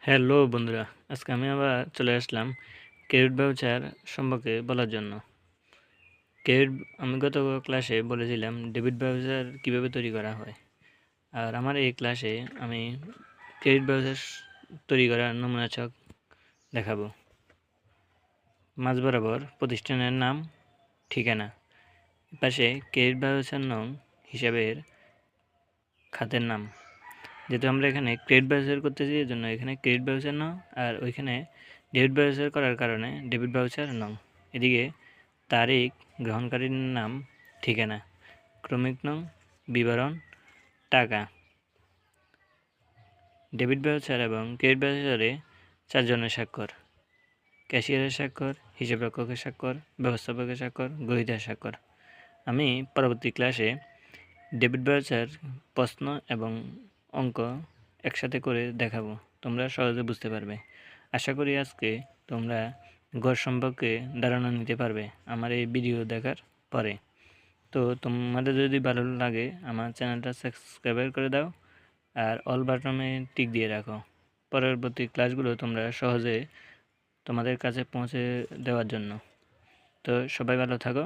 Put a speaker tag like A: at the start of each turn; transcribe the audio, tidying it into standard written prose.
A: Hello বন্ধুরা, আজকে আমি আবার চলে আসলাম ক্রেডিট ভাউচার সম্পর্কে বলার জন্য। ক্রেডিট আমি গত ক্লাসে বলেছিলাম ডেবিট ভাউচার কীভাবে তৈরি করা হয়। আর আমার এই ক্লাসে আমি ক্রেডিট ভাউচার তৈরি করার নমুনা ছক দেখাবো। মাঝ বরাবর প্রতিষ্ঠানের নাম, ঠিকানা, পাশে ক্রেডিট ভাউচার নং হিসাবের খাতের নাম। যেহেতু আমরা এখানে ক্রেডিট ভাউচার করতেছি, এর জন্য এখানে ক্রেডিট ভাউচার নং, আর ওইখানে ডেবিট ভাউচার করার কারণে ডেবিট ভাউচার নং। এদিকে তারিখ, গ্রহণকারীর নাম, ঠিকানা, ক্রমিক নং, বিবরণ, টাকা। ডেবিট ভাউচার এবং ক্রেডিট ভাউচারে 4 জনের স্বাক্ষর: ক্যাশিয়ারের স্বাক্ষর, হিসাবরক্ষকের স্বাক্ষর, ব্যবস্থাপকের স্বাক্ষর, গ্রহীতার স্বাক্ষর। আমি পরবর্তী ক্লাসে ডেবিট ভাউচার প্রশ্ন এবং অঙ্ক একসাথে করে দেখাবো, তোমরা সহজে বুঝতে পারবে। আশা করি আজকে তোমরা ঘর সম্পর্কে ধারণা নিতে পারবে আমার এই ভিডিও দেখার পরে। তো তোমাদের যদি ভালো লাগে আমার চ্যানেলটা সাবস্ক্রাইব করে দাও আর অল বাটনে টিক দিয়ে রাখো, পরবর্তী ক্লাসগুলো তোমরা সহজে তোমাদের কাছে পৌঁছে দেওয়ার জন্য। তো সবাই ভালো থাকো।